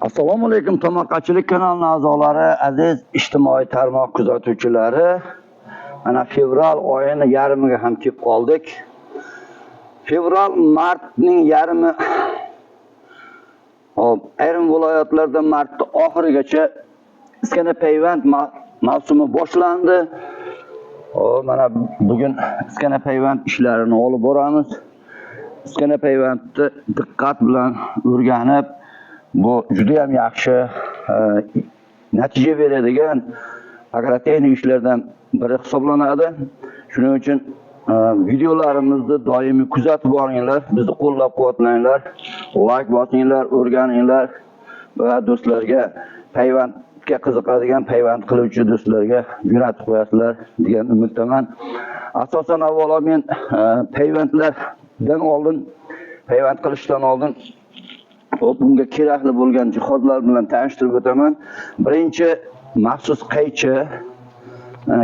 Assalomu alaykum tomorqachilik kanali a'zolari, aziz ijtimoiy tarmoq kuzatuvchilari. Mana fevral oyining yarmiga ham kelib qoldik. Fevral martning yarmi. Ayrim viloyatlarda martning oxirigacha iskana payvand mavsumi boshlandi. Mana bugun iskana payvand ishlarini olib boramiz. Iskana payvandni diqqat bilan o'rganib, bu juda ham yaxshi natija beradigan agrotexnik ishlardan biri hisoblanadi. Shuning uchun videolarimizni doimiy kuzatib boringlar, bizni qo'llab-quvvatlanglar, like bosinglar, o'rganinglar va do'stlarga payvandga qiziqadigan payvand qiluvchi do'stlarga jo'natib qo'yasizlar degan umiddaman. Asosan avvalo men payvandlardan oldin, payvand qilishdan oldin bunga kerakli bo'lgan jihozlar bilan tanishtirib o'taman. Birinchi maxsus qaychi,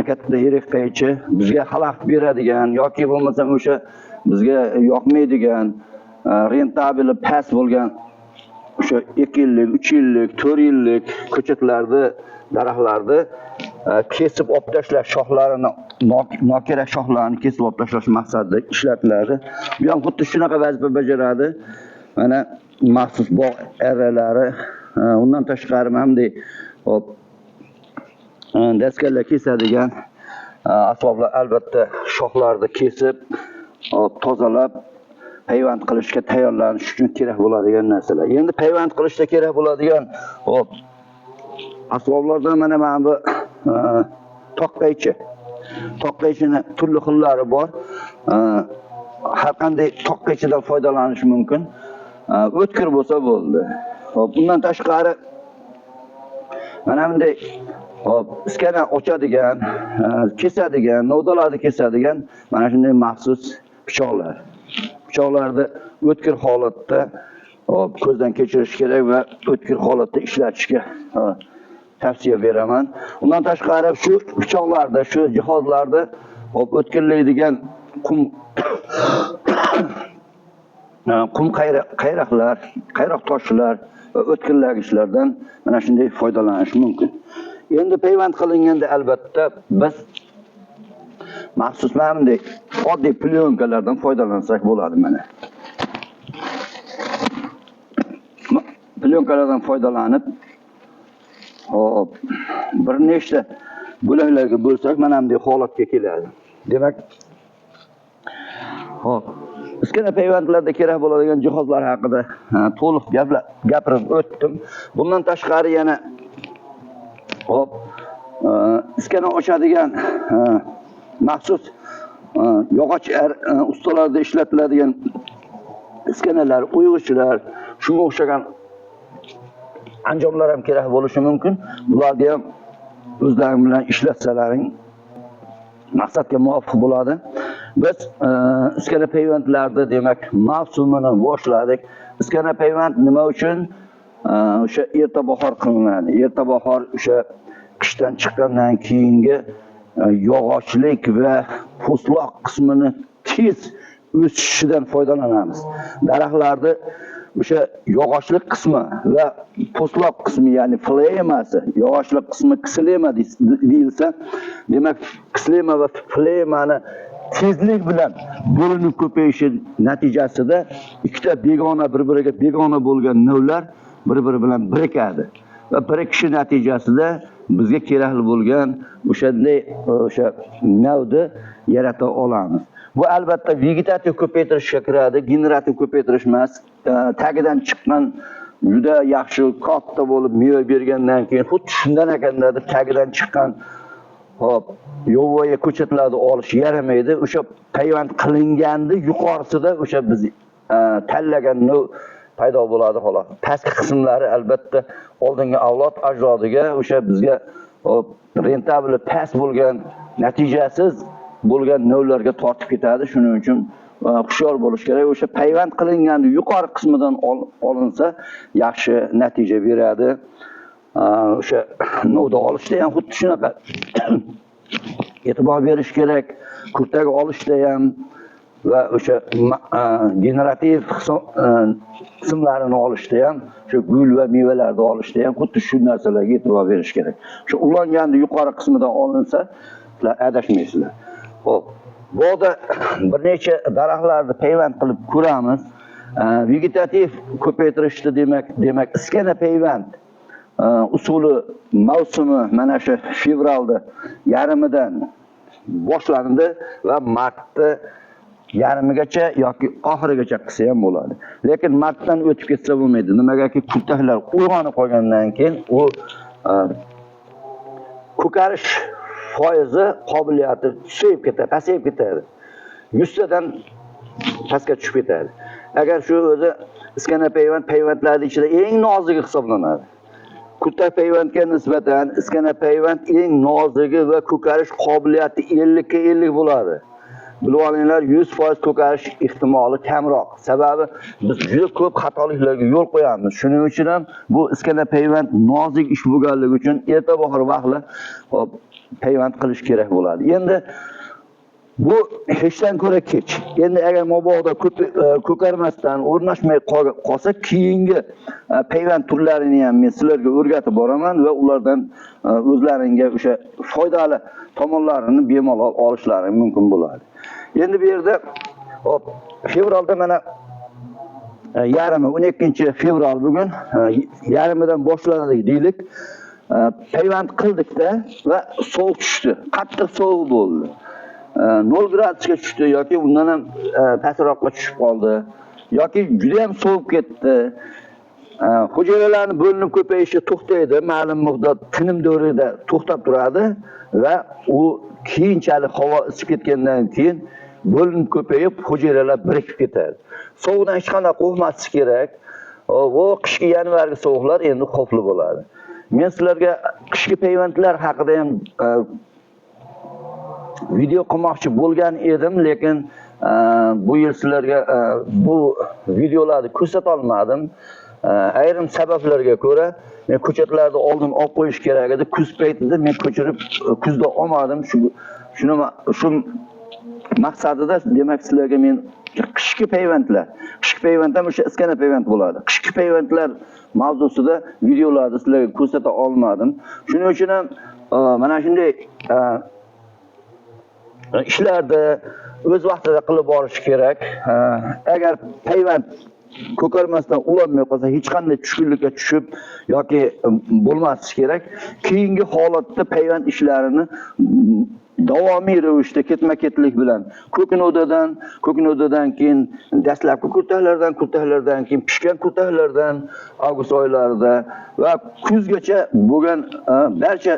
katta yirik qaychi bizga xalaqit beradigan yoki bo'lmasa o'sha bizga yoqmaydigan, rentabeli past bo'lgan o'sha 2 yillik, 3 yillik, 4 yillik ko'chatlarni, daraxtlarni kesib olib tashlash, shoxlarini, nokerak shoxlarni kesib olib tashlash maqsadida ishlatiladi. Bu ham xuddi shunaqa vazifa bajaradi. Mana maxsus bog' eralari, undan tashqari hamdek daskarlar kesadigan asboblar, albatta shoxlarni kesib, tozalab payvand qilishga tayyorlanish uchun kerak bo'ladigan narsalar. Endi payvand qilishda kerak bo'ladigan asboblardan mana bu toqqaychi. Toqqaychining turli xillari bor. Har qanday toqqaychidan foydalanish mumkin. O'tkir bo'lsa bo'ldi. Bundan tashqari mana bunday iskana ochadigan, kesadigan, novdalarni kesadigan mana shunday maxsus pichoqlar. Pichoqlarni o'tkir holatda ko'zdan kechirish kerak va o'tkir holatda ishlatishga tavsiya beraman. Undan tashqari shu pichoqlarda, shu jihozlarda o'tkirlaydigan qum qayroqlar, qayroq toshlar va o'tkirlagichlardan mana shunday foydalanish mumkin. Endi payvand qilinganda albatta biz maxsus bunday oddiy plyonkalardan foydalansak bo'ladi mana. Plyonkalardan foydalanib bir nechta bo'laklarga bo'lsak mana bunday holatga keladi. Demak, iskana payvandlarda kerak bo'ladigan jihozlar haqida to'liq gapirib o'tdim. Bundan tashqari yana iskana ochadigan maxsus yog'och ustalarda ishlatiladigan iskanalar, uyg'ochlar, shunga o'xshagan anjomlar ham kerak bo'lishi mumkin. Bularni ham o'zlaring bilan ishlatsalaring maqsadga muvofiq bo'ladi. Biz iskana payvandlarda demak mavsumini boshladik. Iskana payvand nima uchun o'sha erta bahor qilinadi? Erta bahor o'sha qishdan chiqqandan keyingi yog'ochlik va po'stloq qismini tez o'sishidan foydalanamiz. Daraxtlarda o'sha yog'ochlik qismi va po'stloq qismi, ya'ni fleymasi, yog'ochlik qismi kislema deyilsa, demak kislema va fleymani tezlik bilan bo'linib ko'payishi natijasida ikkita begona, bir-biriga begona bo'lgan navlar bir-biri bilan birikadi va birikishi natijasida bizga kerakli bo'lgan o'sha navni yarata olamiz. Bu albatta vegetativ ko'paytirishga kiradi, generativ ko'paytirish emas. Tagidan chiqqan juda yaxshi katta bo'lib meva bergandan keyin xuddi shundan ekanda tagidan chiqqan yovvoyi ko'chatlarni olish yaramaydi. O'sha payvand qilinganda yuqorisida o'sha biz tanlagan nav paydo bo'ladi xolos. Pastki qismlari albatta oldingi avlod ajdodiga o'sha bizga rentabel past bo'lgan, natijasiz bo'lgan navlarga tortib ketadi. Shuning uchun hushyor bo'lish kerak. O'sha payvand qilinganda yuqori qismidan olinsa yaxshi natija beradi. O'sha navda olishda ham xuddi shunaqa e'tibor berish kerak. Kurtaga olishda ham va o'sha generativ qismlarini olishda ham, shu gul va mevalarni olishda ham xuddi shu narsalarga e'tibor berish kerak. Shu ulanganda yuqori qismidan olinsa, sizlar adashmaysizlar. Xo'p, bu yerda bir necha daraxtlarni payvand qilib ko'ramiz. Vegetativ ko'paytirishda demak iskana payvand usuli mavsumi mana shu fevralda yarimidan boshlandi va martda yarimigacha yoki oxirigacha qilsa ham bo'ladi. Lekin martdan o'tib ketsa bo'lmaydi. Nimagaki kurtaklar uyg'onib qolgandan keyin u ko'karish foizi, qobiliyati susayib ketadi, pasayib ketadi. 100 tadan pastga tushib ketadi. Agar shu o'zi iskana payvandlarning ichida eng nozigi hisoblanadi. Kurtak payvandga nisbatan iskana payvand eng nozigi va ko'karish qobiliyati 50 ga 50 bo'ladi. Bilib olinglar, 100% ko'karish ehtimoli kamroq. Sababi biz juda ko'p xatoliklarga yo'l qo'yamiz. Shuning uchun ham bu iskana payvand nozik ish bo'lganligi uchun erta bahor vaqtida payvand qilish kerak bo'ladi. Endi bu hechdan ko'ra kech. Endi agar mabodo ko'karmasdan o'rnashmay qolsa, keyingi payvand turlarini ham men sizlarga o'rgatib boraman va ulardan o'zlaringga o'sha foydali tomonlarini bemalol olishlaring mumkin bo'ladi. Endi bu yerda hop fevralda mana yarimi 12-fevral bugun yarimidan boshlanadi deylik. Payvand qildikda va sovuq tushdi. Qattiq sovuq bo'ldi. 0 gradusga tushdi yoki undan ham pastroqqa tushib qoldi yoki juda ham sovib ketdi. Hujayralarning bo'linib ko'payishi to'xtaydi, ma'lum miqdor tinim davrida to'xtab turadi va u keyinchalik havo isib ketgandan keyin bo'linib ko'payib hujayralar birikib ketadi. Sovuqdan hech qanday qo'rqmaslik kerak. Bu qishki yanvargi sovuqlar endi xavfli bo'ladi. Men sizlarga qishki payvandlar haqida ham video qilmoqchi bo'lgan edim, lekin bu yil sizlarga bu videolarni ko'rsata olmadim. Ayrim sabablarga ko'ra men ko'chatlarni oldin olib qo'yish kerak edi. Kuz paytida men ko'chirib kuzda olmadim. Shu maqsadida demak sizlarga men qishki payvandlar, qishki payvand ham o'sha iskana payvand bo'ladi. Qishki payvandlar mavzusida videolarni sizlarga ko'rsata olmadim. Shuning uchun ham mana shunday ishlarni o'z vaqtida qilib borish kerak. Agar payvand ko'karmasdan ulanmay qolsa, hech qanday tushkunlikka tushib yoki bo'lmasligi kerak. Keyingi holatda payvand ishlarini davomiy ravishda ketma-ketlik bilan ko'knodadan keyin dastlabki kurtaklardan keyin pishgan kurtaklardan avgust oylarida va kuzgacha bo'lgan barcha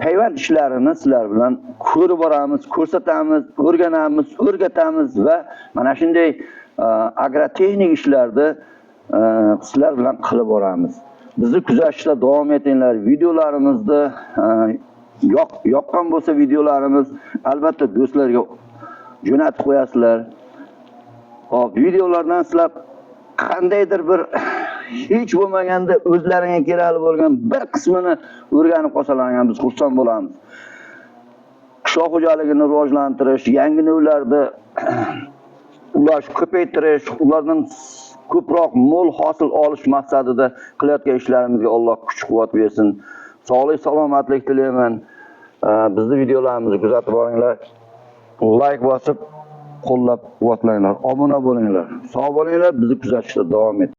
payvand ishlarini sizlar bilan ko'rib boramiz, ko'rsatamiz, o'rgatamiz va mana shunday agrotexnik ishlarni sizlar bilan qilib boramiz. Bizni kuzatishda davom etinglar. Videolarimizni yoqqan bo'lsa videolarimiz albatta do'stlarga jo'natib qo'yasizlar. Hop, videolardan sizlar qandaydir bir hech bo'lmaganda o'zlaringga kerakli bo'lgan bir qismini o'rganib qolsalaringiz biz xursand bo'lamiz. Qishloq xo'jaligini rivojlantirish, yangi navlarni ulash, ko'paytirish, ulardan ko'proq mo'l hosil olish maqsadida qilayotgan ishlarimizga Alloh kuch-quvvat bersin. Sog'lik, salomatlik tilayman. Bizni videolarimizni kuzatib boringlar. Like bosib, qo'llab-quvvatlanglar, obuna bo'linglar. Sog' bo'linglar, bizni kuzatishda davom eting.